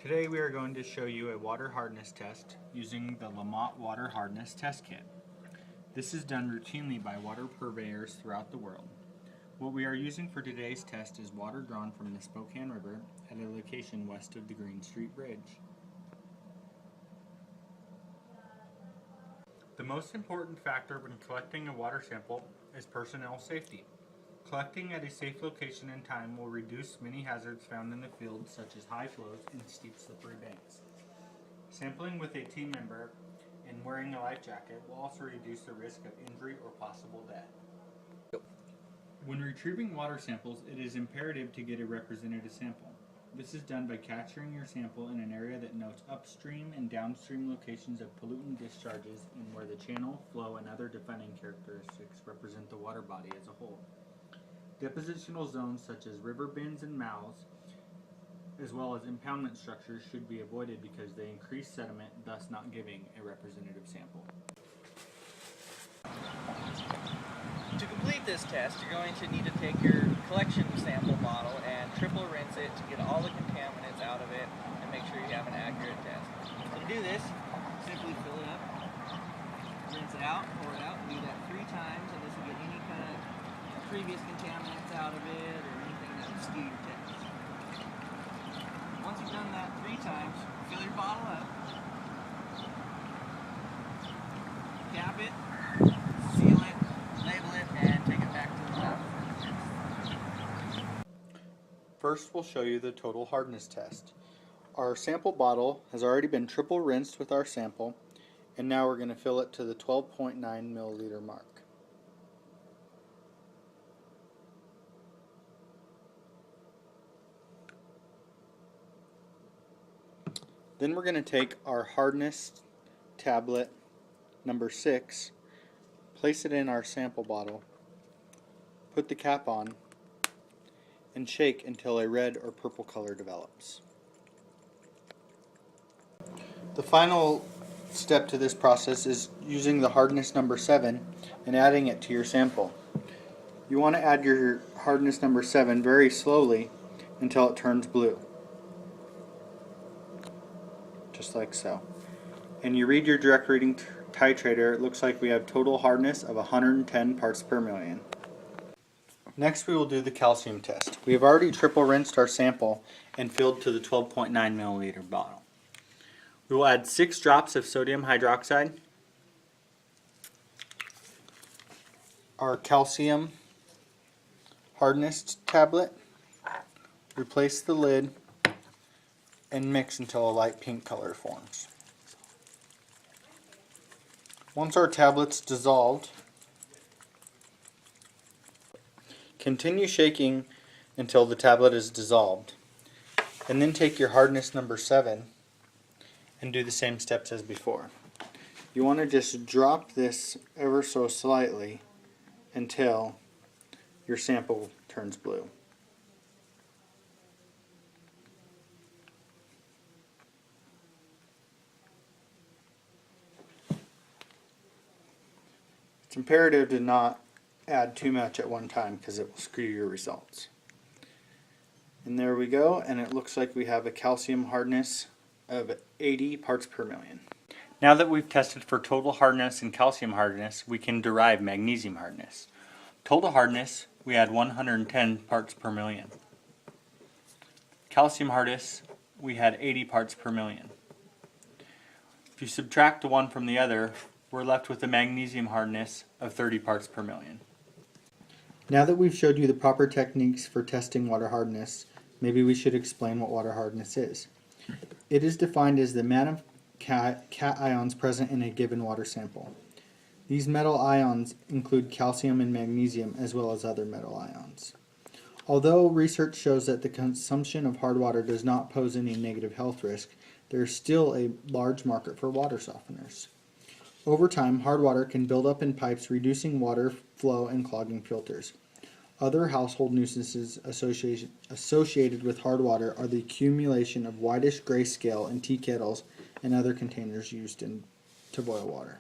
Today we are going to show you a water hardness test using the Lamont Water Hardness Test Kit. This is done routinely by water purveyors throughout the world. What we are using for today's test is water drawn from the Spokane River at a location west of the Green Street Bridge. The most important factor when collecting a water sample is personnel safety. Collecting at a safe location and time will reduce many hazards found in the field, such as high flows and steep slippery banks. Sampling with a team member and wearing a life jacket will also reduce the risk of injury or possible death. When retrieving water samples, it is imperative to get a representative sample. This is done by capturing your sample in an area that notes upstream and downstream locations of pollutant discharges and where the channel, flow, and other defining characteristics represent the water body as a whole. Depositional zones such as river bends and mouths, as well as impoundment structures, should be avoided because they increase sediment, thus not giving a representative sample. To complete this test, you're going to need to take your collection sample bottle and triple rinse it to get all the contaminants out of it and make sure you have an accurate test. So to do this, simply fill it up, rinse it out, pour it out, and do that 3 times, and this will get any kind of previous contaminants out of it or anything that would skew your test. Once you've done that 3 times, fill your bottle up, cap it, seal it, label it, and take it back to the lab. First, we'll show you the total hardness test. Our sample bottle has already been triple rinsed with our sample, and now we're going to fill it to the 12.9 milliliter mark. Then we're going to take our hardness tablet number 6, place it in our sample bottle, put the cap on, and shake until a red or purple color develops. The final step to this process is using the hardness number 7 and adding it to your sample. You want to add your hardness number 7 very slowly until it turns blue. Just like so. And you read your direct reading titrator, it looks like we have total hardness of 110 parts per million. Next we will do the calcium test. We have already triple rinsed our sample and filled to the 12.9 milliliter bottle. We will add 6 drops of sodium hydroxide, our calcium hardness tablet, replace the lid, and mix until a light pink color forms. Once our tablet's dissolved, continue shaking until the tablet is dissolved, and then take your hardness number 7 and do the same steps as before. You want to just drop this ever so slightly until your sample turns blue. It's imperative to not add too much at one time because it will screw your results. And there we go, and it looks like we have a calcium hardness of 80 parts per million. Now that we've tested for total hardness and calcium hardness, we can derive magnesium hardness. Total hardness, we had 110 parts per million. Calcium hardness, we had 80 parts per million. If you subtract the one from the other, we're left with a magnesium hardness of 30 parts per million. Now that we've showed you the proper techniques for testing water hardness, maybe we should explain what water hardness is. It is defined as the amount of cat ions present in a given water sample. These metal ions include calcium and magnesium as well as other metal ions. Although research shows that the consumption of hard water does not pose any negative health risk, there is still a large market for water softeners. Over time, hard water can build up in pipes, reducing water flow and clogging filters. Other household nuisances associated with hard water are the accumulation of whitish gray scale in tea kettles and other containers used to boil water.